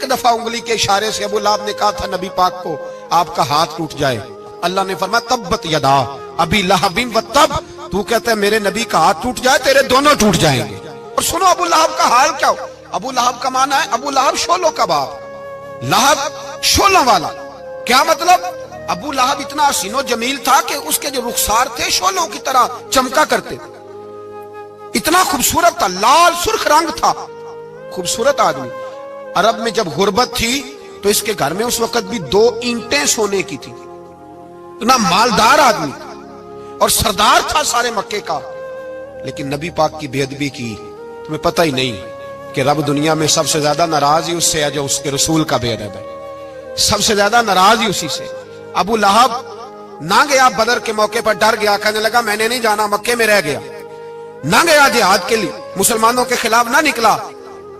एक दफा उंगली के इशारे से अबू लहब ने कहा था नबी पाक को आपका हाथ टूट जाए, अल्लाह ने फरमाया तब्बत यदा अबी लहबिन व तब, तू कहता है मेरे नबी का हाथ टूट जाए तेरे दोनों टूट जाएंगे। और सुनो अबू लहब का हाल क्या हो। अबू लहब का माना है अबू लहब शोलों का बाप, लहब शोलों वाला। क्या मतलब? अबू लहब इतना हसीनो जमील था कि उसके जो रुखसार थे शोलों की तरह चमका करते, इतना खूबसूरत था, लाल सुर्ख रंग था, खूबसूरत आदमी। अरब में जब गुर्बत थी तो इसके घर में उस वक्त भी 2 ईंटें सोने की थी। इतना मालदार आदमी था और सरदार था सारे मक्के का। लेकिन नबी पाक की बेअदबी की, तुम्हें पता ही नहीं कि रब दुनिया में सबसे ज्यादा नाराज ही उससे है जो उसके रसूल का बेअदब है। सबसे ज्यादा नाराज ही उसी से। अबू लहब ना गया बदर के मौके पर, डर गया, कहने लगा मैंने नहीं जाना, मक्के में रह गया। ना गया जिहाद के लिए, मुसलमानों के खिलाफ ना निकला।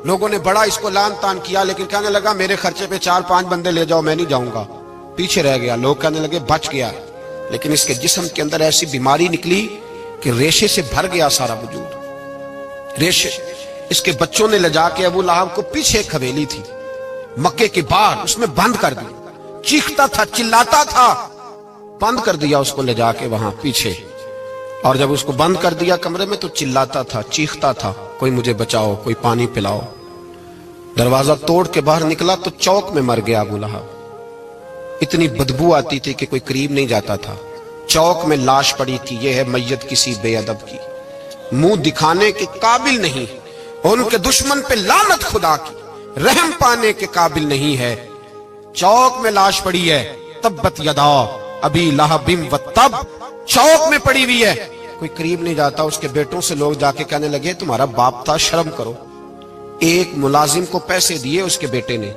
लोगों ने बड़ा इसको लान तान किया, लेकिन कहने लगा मेरे खर्चे पे 4-5 बंदे ले जाओ, मैं नहीं जाऊंगा। पीछे रह गया। लोग कहने लगे बच गया, लेकिन इसके जिस्म के अंदर ऐसी बीमारी निकली कि रेशे से भर गया सारा वजूद। रेशे। इसके बच्चों ने ले जाके अबू लहब को पीछे एक हवेली थी मक्के के बाहर, उसमें बंद कर दिया। चीखता था, चिल्लाता था, बंद कर दिया उसको ले जाके वहां पीछे। और जब उसको बंद कर दिया कमरे में तो चिल्लाता था, चीखता था, कोई मुझे बचाओ, कोई पानी पिलाओ। दरवाजा तोड़ के बाहर निकला तो चौक में मर गया अबू लहब। इतनी बदबू आती थी कि कोई करीब नहीं जाता था। चौक में लाश पड़ी थी। यह है मैयत किसी बेअदब की, मुंह दिखाने के काबिल नहीं, उनके दुश्मन पे लानत खुदा की, रहम पाने के काबिल नहीं है। चौक में लाश पड़ी है, तब्बत यदा अबी लहबिन व तब, चौक में पड़ी हुई है, कोई करीब नहीं जाता। उसके बेटों से लोग जाके कहने लगे तुम्हारा बाप था, शर्म करो। एक मुलाजिम को पैसे दिए उसके बेटे ने,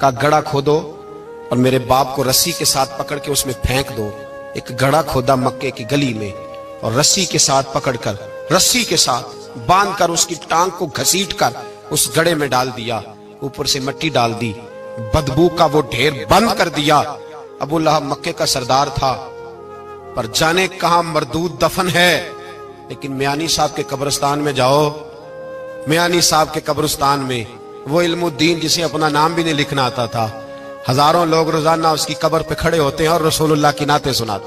कहा गड़ा खोदो और मेरे बाप को रस्सी के साथ पकड़ के उसमें फेंक दो। एक गड़ा खोदा मक्के की गली में और रस्सी के साथ पकड़कर, रस्सी के साथ बांध कर उसकी टांग को घसीट कर उस गड़े में डाल दिया, ऊपर से मिट्टी डाल दी, बदबू का वो ढेर बंद कर दिया। अबू लहब मक्के का सरदार था, पर जाने कहां मरदूद दफन है। लेकिन मियानी साहब के कब्रिस्तान में जाओ, मियानी साहब के कब्रिस्तान में वो इल्मुद्दीन जिसे अपना नाम भी नहीं लिखना आता था, हजारों लोग रोजाना उसकी कब्र पे खड़े होते हैं और रसूलुल्लाह की नाते सुनाते हैं।